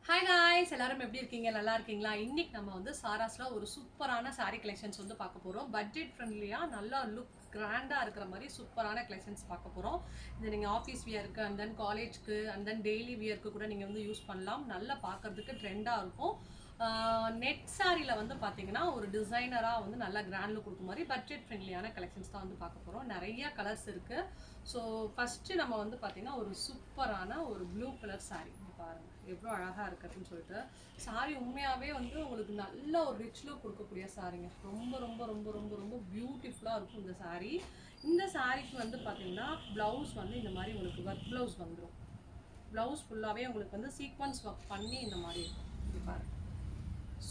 Hi guys, எல்லாரும் எப்படி இருக்கீங்க? நல்லா இருக்கீங்களா? இன்னைக்கு நம்ம வந்து சாராஸ்ல ஒரு சூப்பரான saree கலெக்ஷன்ஸ் வந்து பார்க்க போறோம். பட்ஜெட் ஃப்ரெண்ட்லியா நல்லா லுக் கிராண்டா இருக்கிற மாதிரி சூப்பரான கலெக்ஷன்ஸ் பார்க்க போறோம். இது நீங்க ஆஃபீஸ் வியருக்கு அண்ட் தென் காலேஜ்க்கு அண்ட் தென் டெய்லி வியருக்கு கூட நீங்க வந்து யூஸ் பண்ணலாம். நல்லா பார்க்கறதுக்கு ட்ரெண்டா இருக்கும். நெட் சாரியில் வந்து பார்த்தீங்கன்னா ஒரு டிசைனராக வந்து நல்லா கிராண்ட் லுக் கொடுக்கும் மாதிரி பட்ஜெட் ஃப்ரெண்ட்லியான கலெக்ஷன்ஸ் தான் வந்து பார்க்க போகிறோம். நிறைய கலர்ஸ் இருக்குது. ஸோ ஃபஸ்ட்டு நம்ம வந்து பார்த்தீங்கன்னா ஒரு சூப்பரான ஒரு ப்ளூ கலர் சாரீ பாருங்கள் எவ்வளோ அழகாக இருக்குதுன்னு சொல்லிட்டு. சாரீ உண்மையாகவே வந்து உங்களுக்கு நல்ல ஒரு ரிச் லுக் கொடுக்கக்கூடிய சாரீங்க. ரொம்ப ரொம்ப ரொம்ப ரொம்ப ரொம்ப பியூட்டிஃபுல்லாக இருக்கும் இந்த சாரீ. இந்த சாரீக்கு வந்து பார்த்தீங்கன்னா ப்ளவுஸ் வந்து இந்த மாதிரி உங்களுக்கு ஒர்க் ப்ளவுஸ் வந்துடும். ப்ளவுஸ் ஃபுல்லாகவே உங்களுக்கு வந்து சீக்வன்ஸ் ஒர்க் பண்ணி இந்த மாதிரி இருக்கும். இது பாருங்கள்,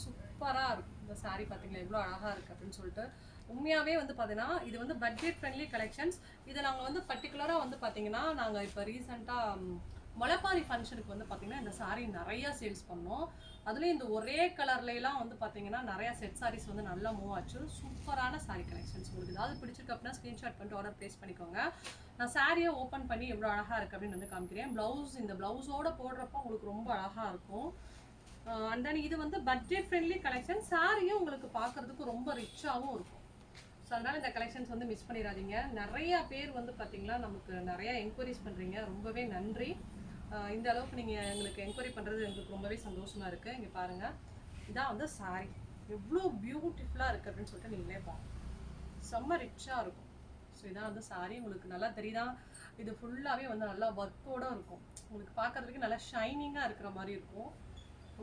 சூப்பராக இருக்கும் இந்த சாரீ. பார்த்தீங்களா எவ்வளோ அழகாக இருக்குது அப்படின்னு சொல்லிட்டு. உண்மையாகவே வந்து பார்த்தீங்கன்னா இது வந்து பட்ஜெட் ஃப்ரெண்ட்லி கலெக்ஷன்ஸ். இதை நாங்கள் வந்து பர்டிகுலராக வந்து பார்த்தீங்கன்னா நாங்கள் இப்போ ரீசெண்டாக முளைப்பாரி ஃபங்க்ஷனுக்கு வந்து பார்த்தீங்கன்னா இந்த சாரீ நிறையா சேல்ஸ் பண்ணோம். அதுலேயும் இந்த ஒரே கலர்லாம் வந்து பார்த்தீங்கன்னா நிறையா செட் சாரீஸ் வந்து நல்லா மூவ் ஆச்சு. சூப்பரான சாரீ கலெக்ஷன்ஸ். உங்களுக்கு ஏதாவது பிடிச்சிருக்கு அப்படின்னா ஸ்க்ரீன்ஷாட் பண்ணிட்டு ஆர்டர் ப்ளேஸ் பண்ணிக்கோங்க. நான் சாரியை ஓப்பன் பண்ணி எவ்வளோ அழகாக இருக்குது அப்படின்னு வந்து காமிக்கிறேன். ப்ளவுஸ் இந்த ப்ளவுஸோடு போடுறப்போ உங்களுக்கு ரொம்ப அழகாக இருக்கும். அண்ட் தென் இது வந்து பட்ஜெட் ஃப்ரெண்ட்லி கலெக்ஷன். சாரியும் உங்களுக்கு பார்க்குறதுக்கு ரொம்ப ரிச்சாகவும் இருக்கும். ஸோ அதனால் இந்த கலெக்ஷன்ஸ் வந்து மிஸ் பண்ணிடாதீங்க. நிறையா பேர் வந்து பார்த்தீங்கன்னா நமக்கு நிறையா என்கொயரிஸ் பண்ணுறீங்க, ரொம்பவே நன்றி. இந்த அளவுக்கு நீங்கள் எங்களுக்கு என்கொயரி பண்ணுறது எங்களுக்கு ரொம்பவே சந்தோஷமாக இருக்குது. இங்கே பாருங்கள், இதான் வந்து சாரி எவ்வளோ பியூட்டிஃபுல்லாக இருக்குது அப்படின்னு சொல்லிட்டு நீங்களே பாருங்கள். செம்ம ரிச்சாக இருக்கும். ஸோ இதான் வந்து சாரி. உங்களுக்கு நல்லா தெரியுதா? இது ஃபுல்லாகவே வந்து நல்லா ஒர்க்கோடு இருக்கும். உங்களுக்கு பார்க்குறதுக்கு நல்லா ஷைனிங்காக இருக்கிற மாதிரி இருக்கும்.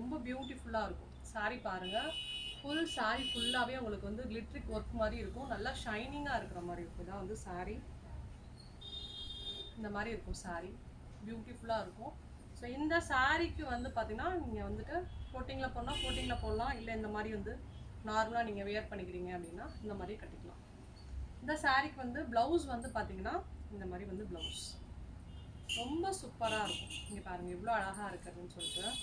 ரொம்ப பியூட்டிஃபுல்லாக இருக்கும் சாரீ. பாருங்கள், ஃபுல் சாரீ ஃபுல்லாகவே உங்களுக்கு வந்து கிளிட்ரிக் ஒர்க் மாதிரி இருக்கும். நல்லா ஷைனிங்காக இருக்கிற மாதிரி இருக்கும். இதான் வந்து சாரீ. இந்த மாதிரி இருக்கும் சாரீ, பியூட்டிஃபுல்லாக இருக்கும். ஸோ இந்த சாரீக்கு வந்து பார்த்தீங்கன்னா நீங்கள் வந்துட்டு கோட்டிங்கில் போனால் கோட்டிங்கில் போடலாம். இல்லை இந்த மாதிரி வந்து நார்மலாக நீங்கள் வியர் பண்ணிக்கிறீங்க அப்படின்னா இந்த மாதிரி கட்டிக்கலாம். இந்த சாரீக்கு வந்து ப்ளவுஸ் வந்து பார்த்தீங்கன்னா இந்த மாதிரி வந்து ப்ளவுஸ் ரொம்ப சூப்பராக இருக்கும். இங்கே பாருங்கள் எவ்வளோ அழகாக இருக்குதுன்னு சொல்லிட்டு.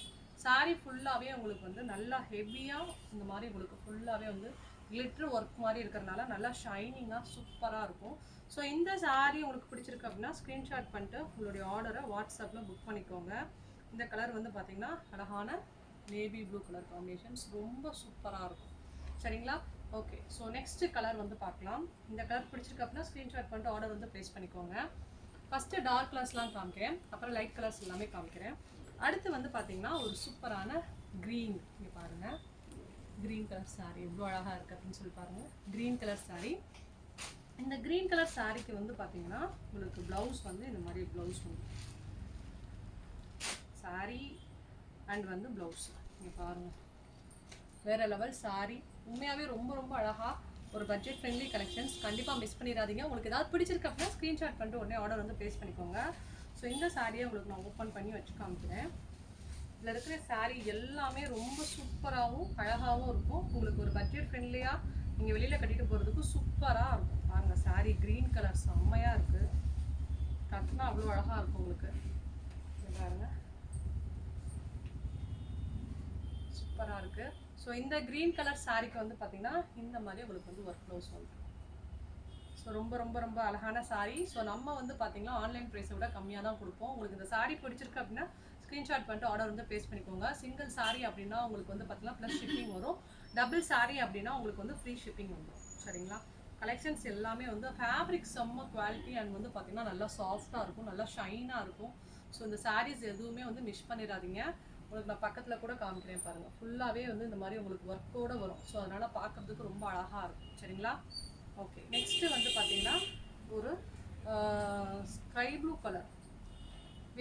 சாரீ ஃபுல்லாகவே உங்களுக்கு வந்து நல்லா ஹெவியாக இந்த மாதிரி உங்களுக்கு ஃபுல்லாகவே வந்து கிளிட்ரு ஒர்க் மாதிரி இருக்கிறதுனால நல்லா ஷைனிங்காக சூப்பராக இருக்கும். ஸோ இந்த சாரீ உங்களுக்கு பிடிச்சிருக்கு அப்படின்னா ஸ்க்ரீன்ஷாட் பண்ணிட்டு உங்களுடைய ஆர்டரை வாட்ஸ்அப்பில் புக் பண்ணிக்கோங்க. இந்த கலர் வந்து பார்த்திங்கன்னா அழகான நேவி ப்ளூ கலர் காம்பினேஷன்ஸ் ரொம்ப சூப்பராக இருக்கும். சரிங்களா? ஓகே, ஸோ நெக்ஸ்ட்டு கலர் வந்து பார்க்கலாம். இந்த கலர் பிடிச்சிருக்கு அப்படின்னா ஸ்க்ரீன்ஷாட் பண்ணிட்டு ஆர்டர் வந்து ப்ளேஸ் பண்ணிக்கோங்க. ஃபஸ்ட்டு டார்க் கலர்ஸ்லாம் காமிக்கிறேன், அப்புறம் லைட் கலர்ஸ் எல்லாமே காமிக்கிறேன். அடுத்து வந்து பார்த்தீங்கன்னா ஒரு சூப்பரான க்ரீன். இங்கே பாருங்கள், க்ரீன் கலர் சாரீ எவ்வளோ அழகாக இருக்குது அப்படின்னு சொல்லி பாருங்கள். Green colour sari. இந்த க்ரீன் கலர் சாரீக்கு வந்து பார்த்தீங்கன்னா உங்களுக்கு ப்ளவுஸ் வந்து இந்த மாதிரி ப்ளவுஸ் வந்து சாரீ அண்ட் வந்து ப்ளவுஸ். இங்கே பாருங்கள், வேறு லெவல் சாரீ. உண்மையாகவே ரொம்ப ரொம்ப அழகாக ஒரு பட்ஜெட் ஃப்ரெண்ட்லி கலெக்ஷன்ஸ். கண்டிப்பாக மிஸ் பண்ணிடாதீங்க. உங்களுக்கு ஏதாவது பிடிச்சிருக்கு அப்படின்னா ஸ்க்ரீன்ஷாட் பண்ணிட்டு உடனே ஆர்டர் வந்து ப்ளேஸ் பண்ணிக்கோங்க. ஸோ இந்த சாரியை உங்களுக்கு நான் ஓப்பன் பண்ணி வச்சு காமிக்கிறேன். இதில் இருக்கிற சாரீ எல்லாமே ரொம்ப சூப்பராகவும் அழகாகவும் இருக்கும். உங்களுக்கு ஒரு பட்ஜெட் ஃப்ரெண்ட்லியாக நீங்கள் வெளியில் கட்டிட்டு போகிறதுக்கு சூப்பராக இருக்கும். பாருங்கள், சாரீ க்ரீன் கலர் செம்மையாக இருக்குது. கட்டினா அவ்வளோ அழகாக இருக்கும் உங்களுக்கு. பாருங்கள், சூப்பராக இருக்குது. ஸோ இந்த க்ரீன் கலர் சாரீக்கு வந்து பார்த்திங்கன்னா இந்த மாதிரி உங்களுக்கு வந்து ஒர்க் ப்ளவுஸ் வந்துடும். ஸோ ரொம்ப ரொம்ப ரொம்ப அழகான சாரீ. ஸோ நம்ம வந்து பார்த்திங்கன்னா ஆன்லைன் ப்ரைஸை விட கம்மியாக தான் கொடுப்போம். உங்களுக்கு இந்த சாரீ பிடிச்சிருக்கு அப்படின்னா ஸ்க்ரீன்ஷாட் பண்ணிட்டு ஆர்டர் வந்து ப்ளேஸ் பண்ணிக்கோங்க. சிங்கிள் சாரீ அப்படின்னா உங்களுக்கு வந்து பார்த்திங்கன்னா ப்ளஸ் ஷிப்பிங் வரும். டபுள் சாரீ அப்படின்னா உங்களுக்கு வந்து ஃப்ரீ ஷிப்பிங் வந்துடும். சரிங்களா? கலெக்ஷன்ஸ் எல்லாமே வந்து ஃபேப்ரிக் செம்ம குவாலிட்டி அண்ட் வந்து பார்த்திங்கன்னா நல்லா சாஃப்டாக இருக்கும், நல்லா ஷைனாக இருக்கும். ஸோ இந்த சாரீஸ் எதுவுமே வந்து மிஸ் பண்ணிடாதீங்க. உங்களுக்கு நான் பக்கத்தில் கூட காமிக்கிறேன் பாருங்கள். ஃபுல்லாகவே வந்து இந்த மாதிரி உங்களுக்கு ஒர்க்கோடு வரும். ஸோ அதனால் பார்க்குறதுக்கு ரொம்ப அழகாக இருக்கும். சரிங்களா? ஓகே, நெக்ஸ்ட்டு வந்து பார்த்தீங்கன்னா ஒரு ஸ்கை ப்ளூ கலர்.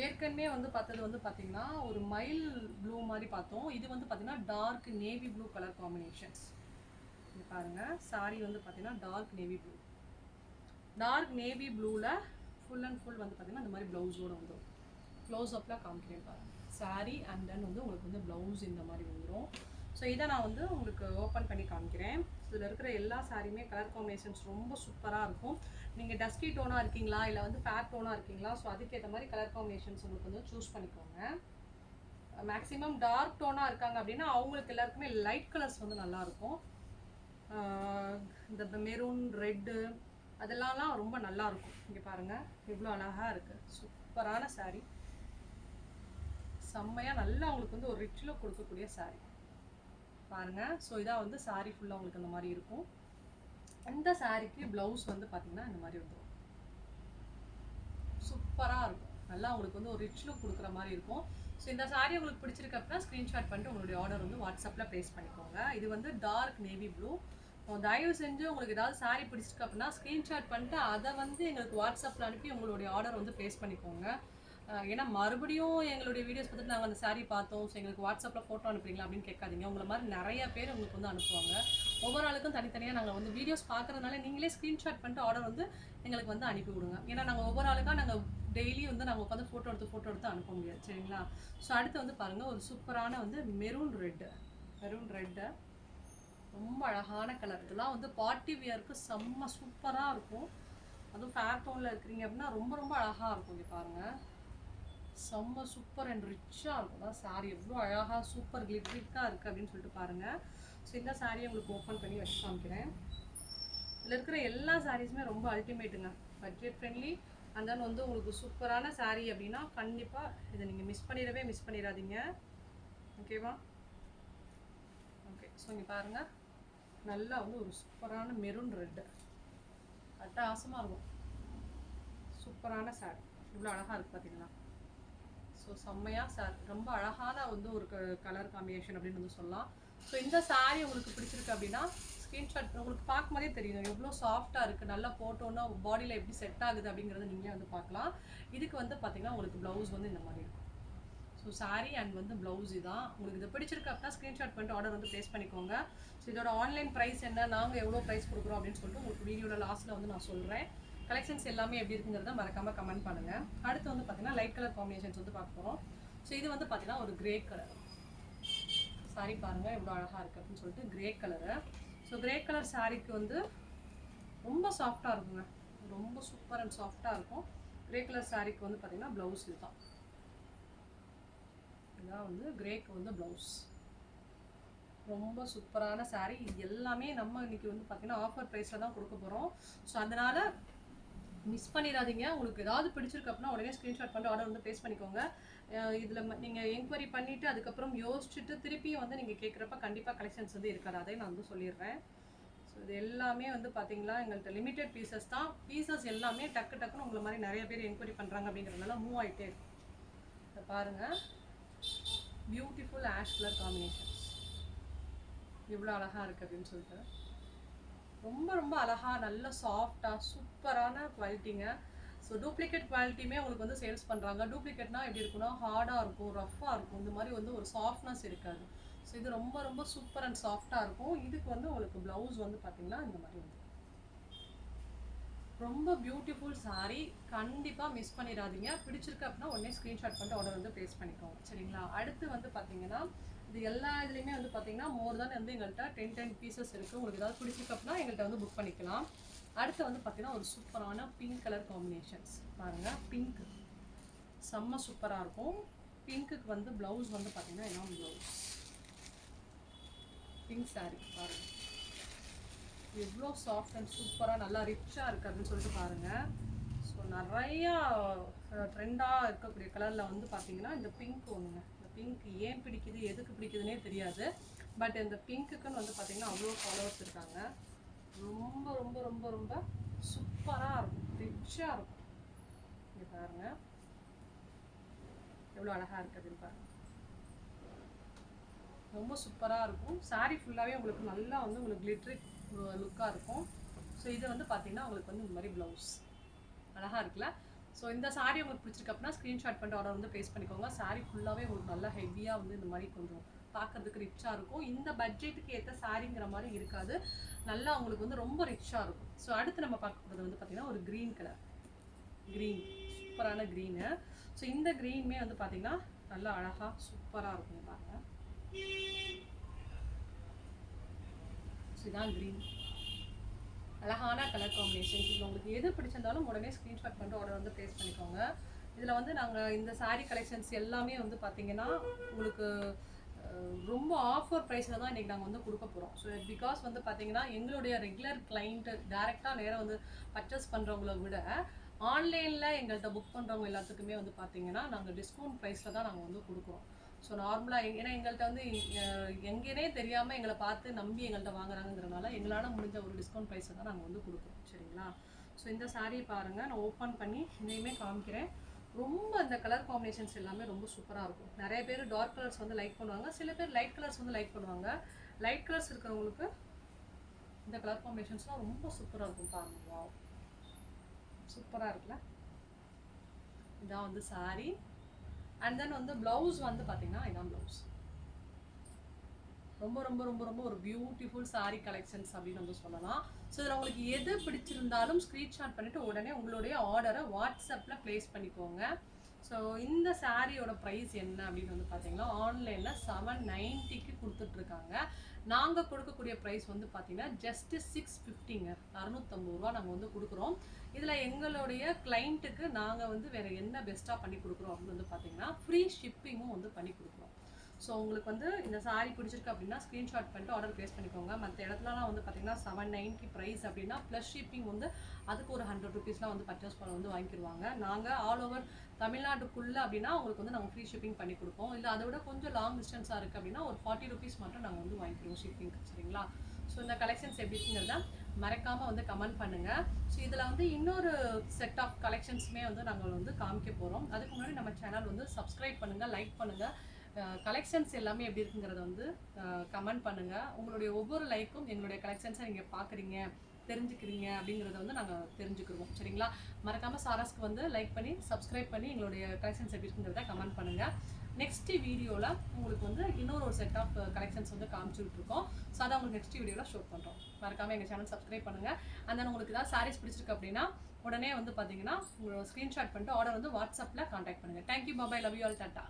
ஏற்கனவே வந்து பார்த்தது வந்து பார்த்தீங்கன்னா ஒரு மைல் ப்ளூ மாதிரி பார்த்தோம். இது வந்து பார்த்தீங்கன்னா dark navy blue colour combinations. இது பாருங்கள், சாரீ வந்து பார்த்தீங்கன்னா dark navy blue. Dark navy ப்ளூவில் ஃபுல் அண்ட் ஃபுல் வந்து பார்த்தீங்கன்னா இந்த மாதிரி ப்ளவுஸோடு வந்துடும். க்ளோஸ் அப்பில் காமிக்கிறேன் பாருங்கள். சாரீ அண்ட் தென் வந்து உங்களுக்கு வந்து ப்ளவுஸ் இந்த மாதிரி வந்துடும். ஸோ இதை நான் வந்து உங்களுக்கு ஓப்பன் பண்ணி காமிக்கிறேன். இதில் இருக்கிற எல்லா சாரியுமே கலர் காம்பினேஷன்ஸ் ரொம்ப சூப்பராக இருக்கும். நீங்கள் டஸ்கி டோனாக இருக்கீங்களா இல்லை வந்து ஃபேர் டோனாக இருக்கீங்களா, ஸோ அதுக்கேற்ற மாதிரி கலர் காம்பினேஷன்ஸ் உங்களுக்கு வந்து சூஸ் பண்ணிக்கோங்க. மேக்ஸிமம் டார்க் டோனாக இருக்காங்க அப்படின்னா அவங்களுக்கு எல்லாருக்குமே லைட் கலர்ஸ் வந்து நல்லாயிருக்கும். இந்த மெரூன் ரெட்டு அதெல்லாம்லாம் ரொம்ப நல்லாயிருக்கும். இங்கே பாருங்கள் எவ்வளோ அழகாக இருக்குது. சூப்பரான சாரீ. செம்மையாக நல்லா உங்களுக்கு வந்து ஒரு ரிச் லுக் கொடுக்கக்கூடிய saree பாருங்கள். ஸோ இதான் வந்து saree ஃபுல்லாக உங்களுக்கு இந்த மாதிரி இருக்கும். இந்த சாரிக்கு ப்ளவுஸ் வந்து பார்த்தீங்கன்னா இந்த மாதிரி வந்துடும். சூப்பராக இருக்கும். நல்லா உங்களுக்கு வந்து ஒரு ரிச் லுக் கொடுக்குற மாதிரி இருக்கும். ஸோ இந்த சாரி உங்களுக்கு பிடிச்சிருக்கு அப்படின்னா ஸ்க்ரீன்ஷாட் பண்ணிட்டு உங்களுடைய ஆர்டர் வந்து வாட்ஸ்அப்பில் ப்ளேஸ் பண்ணிக்கோங்க. இது வந்து டார்க் நேவி ப்ளூ. தயவு செஞ்சு உங்களுக்கு ஏதாவது சாரி பிடிச்சிருக்கு அப்படின்னா ஸ்க்ரீன்ஷாட் பண்ணிட்டு அதை வந்து எங்களுக்கு வாட்ஸ்அப்பில் அனுப்பி உங்களுடைய ஆர்டர் வந்து ப்ளேஸ் பண்ணிக்கோங்க. ஏன்னா மறுபடியும் எங்களுடைய வீடியோஸ் பார்த்துட்டு நாங்கள் அந்த சாரீ பார்த்தோம், ஸோ எங்களுக்கு வாட்ஸ்அப்பில் ஃபோட்டோ அனுப்புறீங்களா அப்படின்னு கேட்காதீங்க. உங்களை மாதிரி நிறைய பேர் உங்களுக்கு வந்து அனுப்புவாங்க. ஒவ்வொரு ஆளுக்கும் தனித்தனியாக நாங்கள் வந்து வீடியோஸ் பார்க்குறதுனால நீங்களே ஸ்க்ரீன்ஷாட் பண்ணிட்டு ஆர்டர் வந்து எங்களுக்கு வந்து அனுப்பி விடுங்க. ஏன்னா நாங்கள் ஒவ்வொரு ஆளுக்காக நாங்கள் டெய்லி வந்து நாங்கள் உட்காந்து ஃபோட்டோ எடுத்து அனுப்ப முடியாது, சரிங்களா? ஸோ அடுத்து வந்து பாருங்கள், ஒரு சூப்பரான வந்து மெரூன் ரெட்டு ரொம்ப அழகான கலர். இதெல்லாம் வந்து பார்ட்டி வியருக்கு செம்ம சூப்பராக இருக்கும். அதுவும் ஃபேர் டோனில் இருக்கிறீங்க அப்படின்னா ரொம்ப ரொம்ப அழகாக இருக்கும். இங்கே பாருங்கள், செம்ம சூப்பர் அண்ட் ரிச்சாக இருக்கும். தான் சாரீ எவ்வளோ அழகாக சூப்பர் கிளிட்ரிக்காக இருக்குது அப்படின்னு சொல்லிட்டு பாருங்கள். ஸோ இந்த சாரியை உங்களுக்கு ஓப்பன் பண்ணி வச்சு காமிக்கிறேன். இதில் இருக்கிற எல்லா சாரீஸுமே ரொம்ப அல்டிமேட்டுங்க, பட்ஜெட் ஃப்ரெண்ட்லி. அண்ட் தென் வந்து உங்களுக்கு சூப்பரான சாரீ அப்படின்னா கண்டிப்பாக இதை நீங்கள் மிஸ் பண்ணிடாதீங்க. ஓகேவா? ஓகே. ஸோ இங்கே பாருங்கள், நல்லா வந்து ஒரு சூப்பரான மெரூன் ரெட்டு அட்டகாசமாக இருக்கும். சூப்பரான சாரீ இவ்வளோ அழகாக இருக்குது பார்த்தீங்களா? ஸோ செம்மையாக ரொம்ப அழகான வந்து ஒரு கலர் காம்பினேஷன் அப்படின்னு வந்து சொல்லலாம். ஸோ இந்த சாரீ உங்களுக்கு பிடிச்சிருக்கு அப்படின்னா ஸ்க்ரீன்ஷாட் உங்களுக்கு பார்க்கும்போதே தெரியும் எவ்வளோ சாஃப்டாக இருக்குது. நல்லா போட்டோன்னா பாடியில் எப்படி செட் ஆகுது அப்படிங்கிறத நீங்களே வந்து பார்க்கலாம். இதுக்கு வந்து பார்த்தீங்கன்னா உங்களுக்கு ப்ளவுஸ் வந்து இந்த மாதிரி இருக்கும். ஸோ சாரீ அண்ட் வந்து ப்ளவுஸ் இதான். உங்களுக்கு இது பிடிச்சிருக்கு அப்படின்னா ஸ்க்ரீன்ஷாட் பண்ணிட்டு ஆர்டர் வந்து ப்ளேஸ் பண்ணிக்கோங்க. ஸோ இதோட ஆன்லைன் ப்ரைஸ் என்ன, நாங்கள் எவ்வளோ ப்ரைஸ் கொடுக்குறோம் அப்படின்னு சொல்லிட்டு உங்களுக்கு வீடியோட லாஸ்ட்டில் வந்து நான் சொல்கிறேன். கலெக்ஷன்ஸ் எல்லாமே எப்படி இருக்குங்கிறத மறக்காமல் கமெண்ட் பண்ணுங்கள். அடுத்து வந்து பார்த்தீங்கன்னா லைட் கலர் காம்பினேஷன்ஸ் வந்து பார்க்க போகிறோம். ஸோ இது வந்து பார்த்தீங்கன்னா ஒரு கிரே கலர் சாரீ. பாருங்கள் எவ்வளோ அழகாக இருக்குது அப்படின்னு சொல்லிட்டு grey colour. So grey colour சாரீக்கு வந்து ரொம்ப சாஃப்டாக இருக்குங்க, ரொம்ப சூப்பர் அண்ட் சாஃப்டாக இருக்கும். கிரே கலர் சாரீக்கு வந்து பார்த்தீங்கன்னா ப்ளவுஸ் இதுதான். இதான் வந்து கிரேக்கு வந்து ப்ளவுஸ். ரொம்ப சூப்பரான சாரீ. இது எல்லாமே நம்ம இன்னைக்கு வந்து பார்த்தீங்கன்னா ஆஃபர் ப்ரைஸில் தான் கொடுக்க போகிறோம். ஸோ அதனால் மிஸ் பண்ணிடாதீங்க. உங்களுக்கு ஏதாவது பிடிச்சிருக்கு அப்படின்னா உடனே ஸ்க்ரீன்ஷாட் பண்ணிட்டு ஆர்டர் வந்து ப்ளேஸ் பண்ணிக்கோங்க. இதில் நீங்கள் என்கொயரி பண்ணிவிட்டு அதுக்கப்புறம் யோசிச்சுட்டு திருப்பியும் வந்து நீங்கள் கேட்குறப்ப கண்டிப்பாக கலெக்ஷன்ஸ் வந்து இருக்காது, அதையும் நான் வந்து சொல்லிடுறேன். ஸோ இது எல்லாமே வந்து பார்த்தீங்களா எங்கள்கிட்ட லிமிட்டட் பீசஸ் தான். பீசஸ் எல்லாமே டக்குன்னு உங்களை மாதிரி நிறைய பேர் என்கொயரி பண்ணுறாங்க அப்படிங்கிறதுனால மூவ் ஆகிட்டே இருக்கும். இதை பாருங்கள், பியூட்டிஃபுல் ஆஷ் கலர் காம்பினேஷன்ஸ் எவ்வளோ அழகாக இருக்குது அப்படின்னு சொல்லிட்டு ரொம்ப ரொம்ப அழகாக நல்ல சாஃப்டாக சூப்பரான குவாலிட்டிங்க. ஸோ டூப்ளிகேட் குவாலிட்டியுமே உங்களுக்கு வந்து சேல்ஸ் பண்ணுறாங்க. டூப்ளிகேட்னா எப்படி இருக்குன்னா ஹார்டாக இருக்கும், ரஃப்பாக இருக்கும், இந்த மாதிரி வந்து ஒரு சாஃப்ட்னஸ் இருக்காது. ஸோ இது ரொம்ப ரொம்ப சூப்பர் அண்ட் சாஃப்டாக இருக்கும். இதுக்கு வந்து உங்களுக்கு ப்ளவுஸ் வந்து பார்த்திங்கன்னா இந்த மாதிரி வந்து ரொம்ப பியூட்டிஃபுல் சாரீ. கண்டிப்பாக மிஸ் பண்ணிடாதீங்க. பிடிச்சிருக்கு அப்படின்னா உடனே ஸ்க்ரீன்ஷாட் பண்ணிட்டு ஆர்டர் வந்து ப்ளேஸ் பண்ணிக்கோங்க, சரிங்களா? அடுத்து வந்து பார்த்தீங்கன்னா இது எல்லா இதுலேயுமே வந்து பார்த்தீங்கன்னா மோர் தான் வந்து எங்கள்கிட்ட 10 பீசஸ் இருக்குது. உங்களுக்கு ஏதாவது பிடிச்சிருக்கு அப்படின்னா எங்கள்கிட்ட வந்து புக் பண்ணிக்கலாம். அடுத்து வந்து பார்த்தீங்கன்னா ஒரு சூப்பரான பிங்க் கலர் காம்பினேஷன்ஸ் பாருங்கள். பிங்க் செம்ம சூப்பராக இருக்கும். பிங்க்குக்கு வந்து ப்ளவுஸ் வந்து பார்த்தீங்கன்னா என்ன ப்ளவுஸ் பிங்க் சாரீ பாருங்கள் எவ்வளோ சாஃப்ட் அண்ட் சூப்பராக நல்லா ரிச்சாக இருக்குது அப்படின்னு சொல்லிட்டு பாருங்கள். ஸோ நிறையா ட்ரெண்டாக இருக்கக்கூடிய கலரில் வந்து பார்த்தீங்கன்னா இந்த பிங்க் ஒன்றுங்க. இந்த பிங்க் ஏன் பிடிக்குது எதுக்கு பிடிக்குதுன்னே தெரியாது. பட் இந்த பிங்க்குன்னு வந்து பார்த்தீங்கன்னா அவ்வளோ ஃபாலோவர்ஸ் இருக்காங்க. ரொம்ப ரொம்ப ரொம்ப ரொம்ப சூப்பராக இருக்கும், ரிச்சாக இருக்கும். இங்கே பாருங்கள் எவ்வளோ அழகாக இருக்குது அப்படின்னு பாருங்கள். ரொம்ப சூப்பராக இருக்கும். சாரீ ஃபுல்லாகவே உங்களுக்கு நல்லா வந்து உங்களுக்கு கிளிட்ரிக் லுக்காக இருக்கும். ஸோ இது வந்து பார்த்தீங்கன்னா உங்களுக்கு வந்து இந்த மாதிரி ப்ளவுஸ் அழகாக இருக்குல்ல? ஸோ இந்த சாரீ உங்களுக்கு பிடிச்சிருக்கு அப்படின்னா ஸ்க்ரீன்ஷாட் பண்ணிட்டு ஆர்டர் வந்து ப்ளேஸ் பண்ணிக்கோங்க. சாரீ ஃபுல்லாகவே உங்களுக்கு நல்லா ஹெவியாக வந்து இந்த மாதிரி கொஞ்சம் பார்க்குறதுக்கு ரிச்சாக இருக்கும். இந்த பட்ஜெட்டுக்கு ஏற்ற சாரீங்கிற மாதிரி இருக்காது, நல்லா உங்களுக்கு வந்து ரொம்ப ரிச்சாக இருக்கும். ஸோ அடுத்து நம்ம பார்க்க போகிறது வந்து பார்த்திங்கன்னா ஒரு க்ரீன் கலர், க்ரீன் சூப்பரான க்ரீனு. ஸோ இந்த க்ரீனுமே வந்து பார்த்திங்கன்னா நல்லா அழகாக சூப்பராக இருக்கும் பாருங்கள். இதுதான் க்ரீன், அழகான கலர் காம்பினேஷன். இதில் உங்களுக்கு எது பிடிச்சிருந்தாலும் உடனே ஸ்க்ரீன்ஷாட் பண்ணிட்டு ஆர்டர் வந்து ப்ளேஸ் பண்ணிக்கோங்க. இதில் வந்து நாங்கள் இந்த சாரீ கலெக்ஷன்ஸ் எல்லாமே வந்து பார்த்திங்கன்னா உங்களுக்கு ரொம்ப ஆஃபர் ப்ரைஸில் தான் இன்றைக்கி நாங்கள் வந்து கொடுக்க போகிறோம். ஸோ பிகாஸ் வந்து பார்த்திங்கன்னா எங்களுடைய ரெகுலர் கிளைண்ட்டு டேரெக்டாக நேராக வந்து பர்ச்சேஸ் பண்ணுறவங்கள விட ஆன்லைனில் எங்கள்கிட்ட புக் பண்ணுறவங்க எல்லாத்துக்குமே வந்து பார்த்தீங்கன்னா நாங்கள் டிஸ்கவுண்ட் ப்ரைஸில் தான் நாங்கள் வந்து கொடுக்குறோம். ஸோ நார்மலாக ஏன்னா எங்கள்கிட்ட வந்து எங்கேனே தெரியாமல் எங்களை பார்த்து நம்பி எங்கள்கிட்ட வாங்குறாங்கிறனால எங்களால் முடிஞ்ச ஒரு டிஸ்கவுண்ட் ப்ரைஸை தான் நாங்கள் வந்து கொடுக்குறோம். சரிங்களா? ஸோ இந்த சாரீ பாருங்கள், நான் ஓப்பன் பண்ணி இதையுமே காமிக்கிறேன். ரொம்ப இந்த கலர் காம்பினேஷன்ஸ் எல்லாமே ரொம்ப சூப்பராக இருக்கும். நிறைய பேர் டார்க் கலர்ஸ் வந்து லைக் பண்ணுவாங்க, சில பேர் லைட் கலர்ஸ் வந்து லைக் பண்ணுவாங்க. லைட் கலர்ஸ் இருக்கிறவங்களுக்கு இந்த கலர் காம்பினேஷன்ஸ்லாம் ரொம்ப சூப்பராக இருக்கும். பாருங்க, சூப்பராக இருக்குல்ல? இதான் வந்து சாரீ. அண்ட் தென் வந்து ப்ளவுஸ் வந்து பார்த்தீங்கன்னா இதான் ப்ளவுஸ். ரொம்ப ரொம்ப ரொம்ப ரொம்ப ஒரு பியூட்டிஃபுல் சாரீ கலெக்ஷன்ஸ் அப்படின்னு வந்து சொல்லலாம். ஸோ இதில் உங்களுக்கு எது பிடிச்சிருந்தாலும் ஸ்க்ரீன்ஷாட் பண்ணிவிட்டு உடனே உங்களுடைய ஆர்டரை வாட்ஸ்அப்பில் ப்ளேஸ் பண்ணிக்கோங்க. ஸோ இந்த சாரியோட ப்ரைஸ் என்ன அப்படின்னு வந்து பார்த்தீங்கன்னா ஆன்லைனில் 790க்கு கொடுத்துட்ருக்காங்க. நாங்கள் கொடுக்கக்கூடிய ப்ரைஸ் வந்து பார்த்தீங்கன்னா ஜஸ்ட்டு 650ங்க, 650 ரூபா நாங்கள் வந்து கொடுக்குறோம். இதில் எங்களுடைய கிளைண்ட்டுக்கு நாங்கள் வந்து வேறு என்ன பெஸ்ட்டாக பண்ணி கொடுக்குறோம் அப்படின்னு வந்து பார்த்தீங்கன்னா ஃப்ரீ ஷிப்பிங்கும் வந்து பண்ணி கொடுக்குறோம். ஸோ உங்களுக்கு வந்து இந்த சாரீ பிடிச்சிருக்கு அப்படின்னா ஸ்க்ரீன்ஷாட் பண்ணிட்டு ஆர்டர் ப்ளேஸ் பண்ணிக்கோங்க. மற்ற இடத்துலலாம் வந்து பார்த்தீங்கன்னா 790 ப்ரைஸ் அப்படின்னா ப்ளஸ் ஷிப்பிங் வந்து அதுக்கு ஒரு 100 ருபீஸ்லாம் வந்து பர்ச்சேஸ் பண்ண வந்து வாங்கிடுவாங்க. நாங்கள் ஆல் ஓவர் தமிழ்நாட்டுக்குள்ளே அப்படின்னா உங்களுக்கு வந்து நாங்கள் ஃப்ரீ ஷிப்பிங் பண்ணி கொடுப்போம். இல்லை அதை விட கொஞ்சம் லாங் டிஸ்டன்ஸாக இருக்குது அப்படின்னா ஒரு 40 ருபீஸ் மட்டும் நாங்கள் வந்து வாங்கிடுவோம் ஷிப்பிங். சரிங்களா? ஸோ இந்த கலெக்ஷன்ஸ் எப்படி இருக்குங்கிறத மறக்காமல் வந்து கமெண்ட் பண்ணுங்கள். ஸோ இதில் வந்து இன்னொரு செட் ஆஃப் கலெக்ஷன்ஸுமே வந்து நாங்கள் வந்து காமிக்க போகிறோம். அதுக்கு முன்னாடி நம்ம சேனல் வந்து சப்ஸ்கிரைப் பண்ணுங்கள், லைக் பண்ணுங்கள். கலெக்ஷன்ஸ் எல்லாமே எப்படி இருக்குங்கிறத வந்து கமெண்ட் பண்ணுங்கள். உங்களுடைய ஒவ்வொரு லைக்கும் எங்களுடைய கலெக்ஷன்ஸை நீங்கள் பார்க்குறீங்க, தெரிஞ்சுக்கிறீங்க அப்படிங்கிறத வந்து நாங்கள் தெரிஞ்சுக்கிறோம். சரிங்களா? மறக்காமல் சாராஸ்க்கு வந்து லைக் பண்ணி சப்ஸ்கிரைப் பண்ணி எங்களுடைய கலெக்ஷன்ஸ் எப்படி இருக்குங்கிறத கமெண்ட் பண்ணுங்கள். நெக்ஸ்ட் வீடியோவில் உங்களுக்கு வந்து இன்னொரு செட் ஆஃப் கலெக்ஷன்ஸ் வந்து காமிச்சுட்ருக்கோம். ஸோ அதை உங்களுக்கு நெக்ஸ்ட் வீடியோவில் ஷோ பண்ணுறோம். மறக்காமல் எங்கள் சேனல் சப்ஸ்கிரைப் பண்ணுங்கள். அண்ட் தென் உங்களுக்கு ஏதாவது சாரீஸ் பிடிச்சிருக்கு அப்படின்னா உடனே வந்து பார்த்தீங்கன்னா உங்களோட ஸ்க்ரீன்ஷாட் பண்ணிட்டு ஆர்டர் வந்து வாட்ஸ்அப்பில் கான்டாக்ட் பண்ணுங்கள். Thank you, bye bye, love you all, tata.